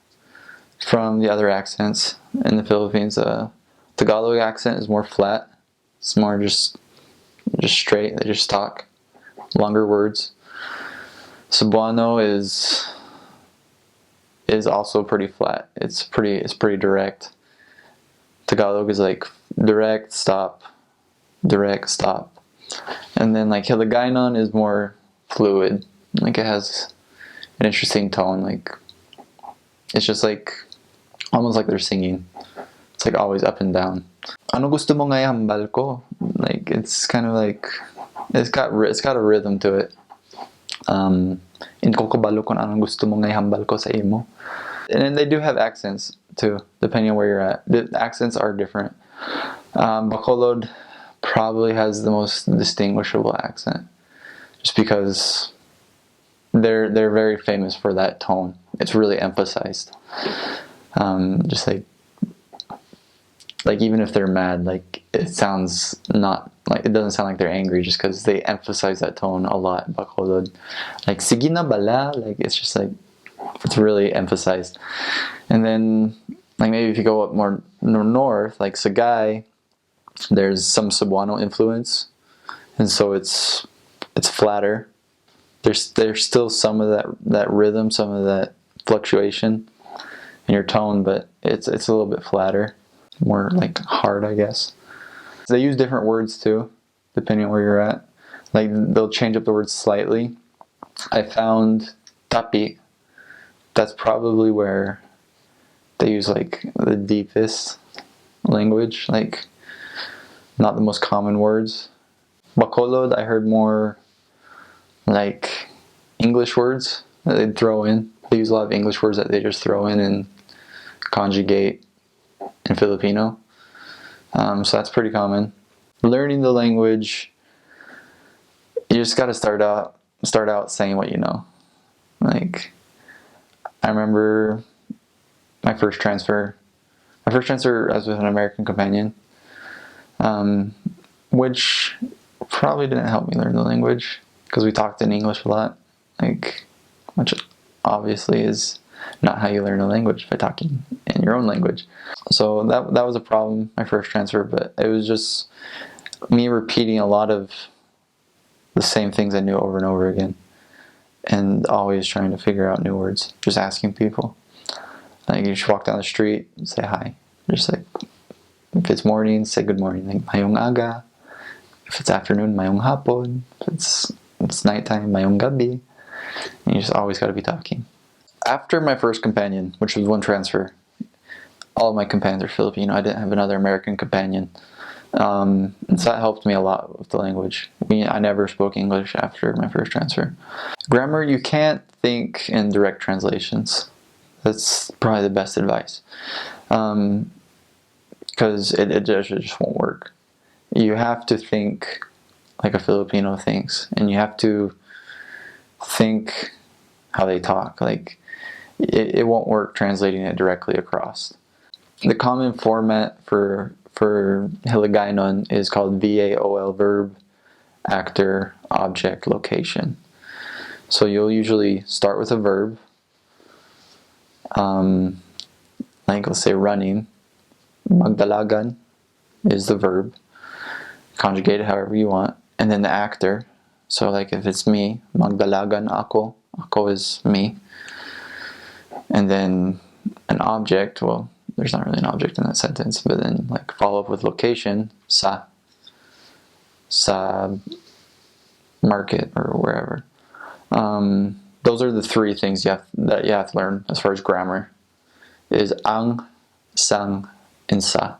from the other accents in the Philippines. Tagalog accent is more flat. It's more just straight. They just talk longer words. Cebuano is also pretty flat. It's pretty direct. Tagalog is like direct, stop, and then like Hiligaynon is more fluid. Like it has an interesting tone. Like it's just like almost like they're singing. It's like always up and down. Ano gusto mo nga ihambal ko? Like it's kind of like it's got a rhythm to it. Hindi ko kabalo kung anong gusto mo nga ihambal ko sa imo. And then they do have accents too, depending on where you're at. The accents are different. Bacolod probably has the most distinguishable accent, just because they're very famous for that tone. It's really emphasized. Just like even if they're mad, like it sounds not like, it doesn't sound like they're angry, just because they emphasize that tone a lot in Bacolod. Like sige na bala, like it's just like it's really emphasized. And then like maybe if you go up more north, like Sagay, there's some Cebuano influence, and so it's flatter. There's still some of that rhythm, some of that fluctuation in your tone, but it's a little bit flatter, more like hard, I guess. They use different words too, depending on where you're at. Like they'll change up the words slightly. I found tapi. That's probably where they use like the deepest language, like not the most common words. Bacolod, I heard more like English words that they'd throw in. They use a lot of English words that they just throw in and conjugate in Filipino. So that's pretty common. Learning the language, you just got to start out saying what you know. Like I remember my first transfer. My first transfer, I was with an American companion, which probably didn't help me learn the language, because we talked in English a lot, like, which obviously is not how you learn a language, by talking in your own language. So that was a problem, my first transfer, but it was just me repeating a lot of the same things I knew over and over again, and always trying to figure out new words, just asking people. Like you just walk down the street and say hi. Just like, if it's morning, say good morning, like mayong aga. If it's afternoon, mayong hapon. If it's nighttime, mayong gabi. And you just always got to be talking. After my first companion, which was one transfer, all of my companions are Filipino. I didn't have another American companion. And so that helped me a lot with the language. I never spoke English after my first transfer. Grammar, you can't think in direct translations. That's probably the best advice. Because it just won't work. You have to think like a Filipino thinks, and you have to think how they talk. Like, it won't work translating it directly across. The common format for Hiligaynon is called VAOL, verb, actor, object, location. So you'll usually start with a verb, like let's say running. Magdalagan is the verb, conjugate it however you want, and then the actor. So like if it's me, magdalagan ako, ako is me. And then an object, well, there's not really an object in that sentence, but then like follow up with location, sa market or wherever. Those are the three things that you have to learn as far as grammar. Is ang, sang, and sa.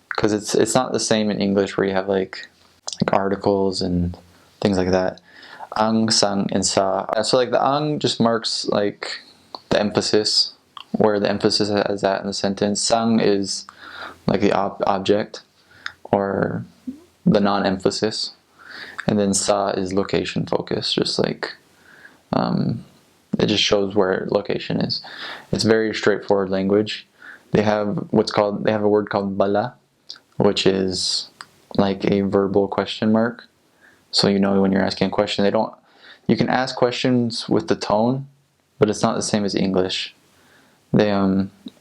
Because it's not the same in English where you have like articles and things like that. Ang, sang, and sa. So like the ang just marks like the emphasis, where the emphasis is at in the sentence. Sang is like the object or the non-emphasis, and then sa is location focus, just like it just shows where location is. It's very straightforward language. They have a word called bala, which is like a verbal question mark. So you know when you're asking a question, you can ask questions with the tone, but it's not the same as English. They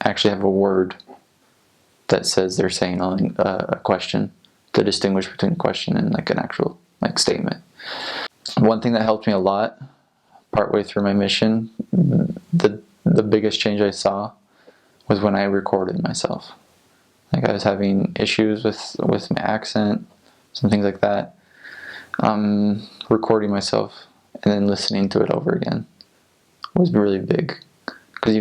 actually have a word that says they're saying a question to distinguish between a question and like an actual like statement. One thing that helped me a lot partway through my mission, the biggest change I saw was when I recorded myself. Like I was having issues with my accent, some things like that. Recording myself and then listening to it over again was really big, because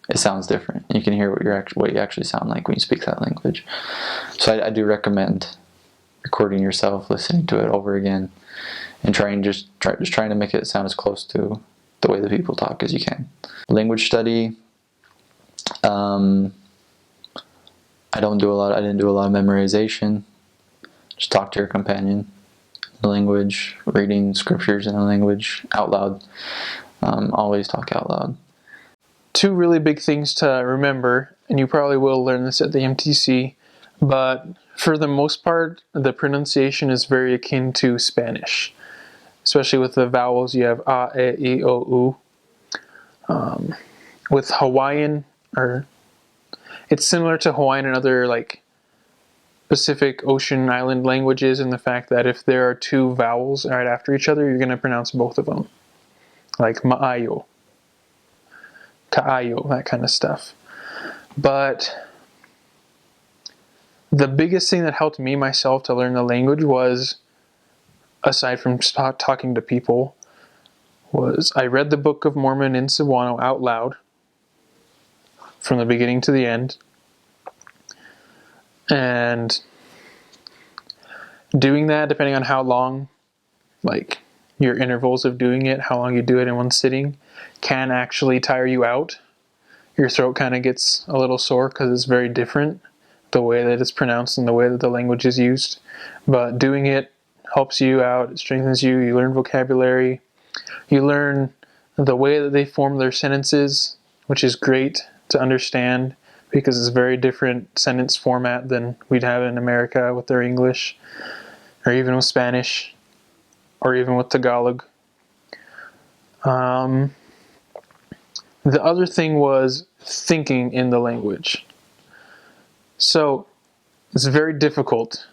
it sounds different. You can hear what you actually sound like when you speak that language. So I do recommend recording yourself, listening to it over again, and trying to make it sound as close to the way that people talk as you can. Language study, I didn't do a lot of memorization. Just talk to your companion in the language, reading scriptures in the language out loud. Always talk out loud. Two really big things to remember, and you probably will learn this at the MTC, but for the most part, the pronunciation is very akin to Spanish. Especially with the vowels, you have a, e, I, o, u. With Hawaiian, it's similar to Hawaiian and other like Pacific Ocean island languages in the fact that if there are two vowels right after each other, you're going to pronounce both of them. Like ma'ayo, ka'ayo, that kind of stuff. But the biggest thing that helped me myself to learn the language was, aside from talking to people, was I read the Book of Mormon in Cebuano out loud from the beginning to the end. And doing that, depending on how long, like your intervals of doing it, how long you do it in one sitting, can actually tire you out. Your throat kind of gets a little sore because it's very different, the way that it's pronounced and the way that the language is used. But doing it helps you out, it strengthens you, you learn vocabulary, you learn the way that they form their sentences, which is great to understand because it's a very different sentence format than we'd have in America with their English, or even with Spanish, or even with Tagalog. The other thing was thinking in the language. So it's very difficult.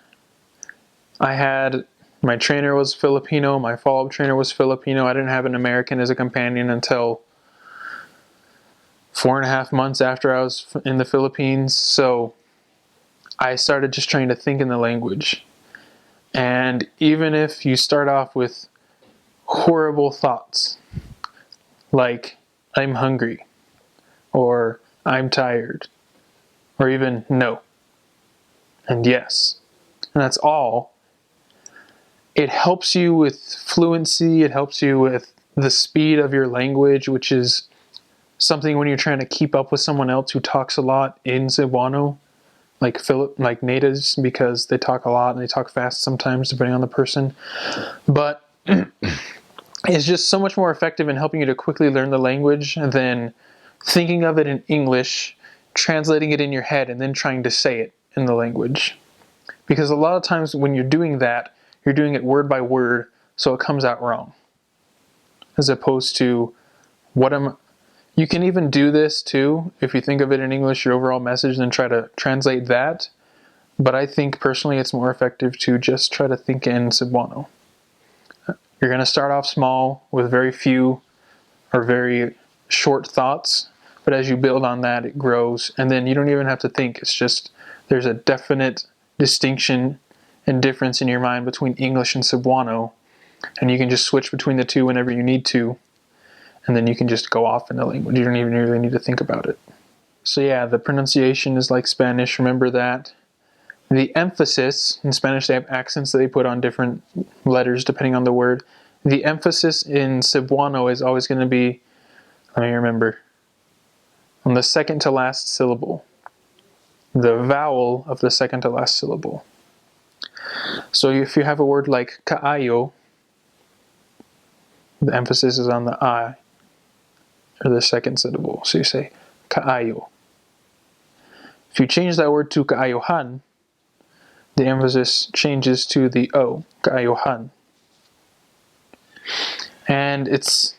My trainer was Filipino, my follow-up trainer was Filipino. I didn't have an American as a companion until 4.5 months after I was in the Philippines. So I started just trying to think in the language. And even if you start off with horrible thoughts, like I'm hungry, or I'm tired, or even no, and yes, and that's all, it helps you with fluency, it helps you with the speed of your language, which is something when you're trying to keep up with someone else who talks a lot in Cebuano, like natives, because they talk a lot and they talk fast sometimes depending on the person. But it's just so much more effective in helping you to quickly learn the language than thinking of it in English, translating it in your head, and then trying to say it in the language. Because a lot of times when you're doing that, you're doing it word by word, so it comes out wrong. As opposed to you can even do this too, if you think of it in English, your overall message, then try to translate that. But I think personally it's more effective to just try to think in Cebuano. You're going to start off small with very few or very short thoughts, but as you build on that, it grows, and then you don't even have to think. It's just there's a definite distinction and difference in your mind between English and Cebuano, and you can just switch between the two whenever you need to, and then you can just go off in the language. You don't even really need to think about it. So yeah, the pronunciation is like Spanish, remember that. The emphasis, in Spanish they have accents that they put on different letters depending on the word. The emphasis in Cebuano is always going to be, let me remember, on the second to last syllable. The vowel of the second to last syllable. So if you have a word like kaayo, the emphasis is on the I, or the second syllable. So you say kaayo. If you change that word to kaayohan, the emphasis changes to the O, kaayohan. And it's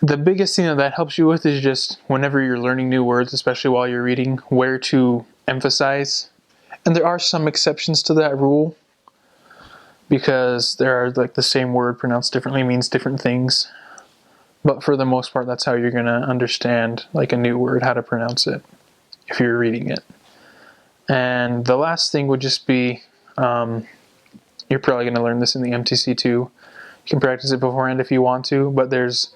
the biggest thing that helps you with is just whenever you're learning new words, especially while you're reading, where to emphasize. And there are some exceptions to that rule, because there are like the same word pronounced differently means different things. But for the most part, that's how you're going to understand like a new word, how to pronounce it, if you're reading it. And the last thing would just be, you're probably going to learn this in the MTC too. You can practice it beforehand if you want to, but there's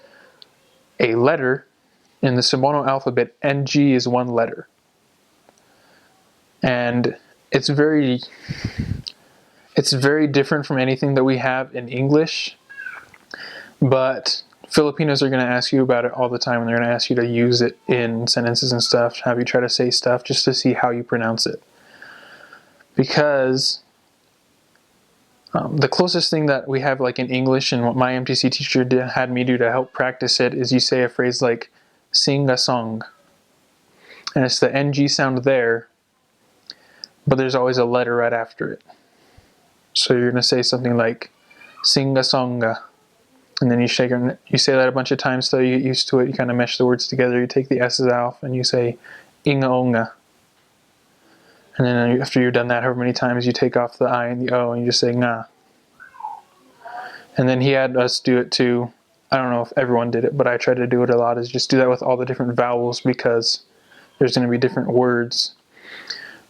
a letter in the Cebuano alphabet. NG is one letter. And it's very different from anything that we have in English, but Filipinos are going to ask you about it all the time, and they're going to ask you to use it in sentences and stuff, have you try to say stuff just to see how you pronounce it. Because the closest thing that we have like in English, and what my MTC teacher had me do to help practice it, is you say a phrase like sing a song, and it's the NG sound there, but there's always a letter right after it. So you're going to say something like sing a songa, and then you say that a bunch of times so you get used to it. You kind of mesh the words together, you take the S's off, and you say inga onga. And then after you've done that however many times, you take off the I and the O and you just say nga. And then he had us do it too. I don't know if everyone did it, but I tried to do it a lot, is just do that with all the different vowels, because there's going to be different words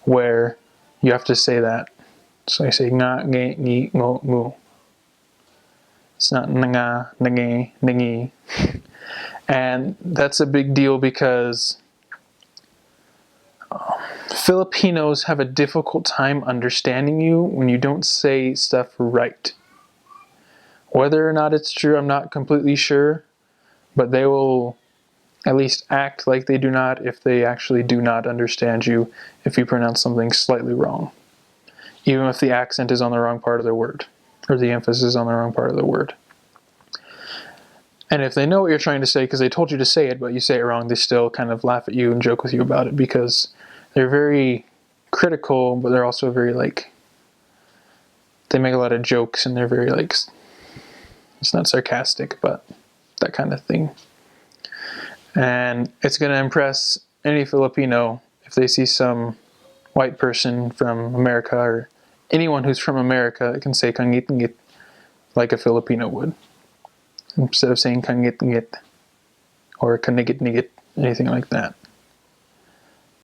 where you have to say that. So I say nga, ge, ni, ngo, ngu. It's not nga, nge, ngi. And that's a big deal because Filipinos have a difficult time understanding you when you don't say stuff right. Whether or not it's true, I'm not completely sure, but they will at least act like they do not if they actually do not understand you if you pronounce something slightly wrong. Even if the accent is on the wrong part of the word, or the emphasis is on the wrong part of the word. And if they know what you're trying to say because they told you to say it, but you say it wrong, they still kind of laugh at you and joke with you about it, because they're very critical, but they're also very they make a lot of jokes, and they're very it's not sarcastic, but that kind of thing. And it's going to impress any Filipino if they see some white person from America, or anyone who's from America that can say kangit-ngit like a Filipino would, instead of saying kangit-ngit or kanigit-nigit, anything like that.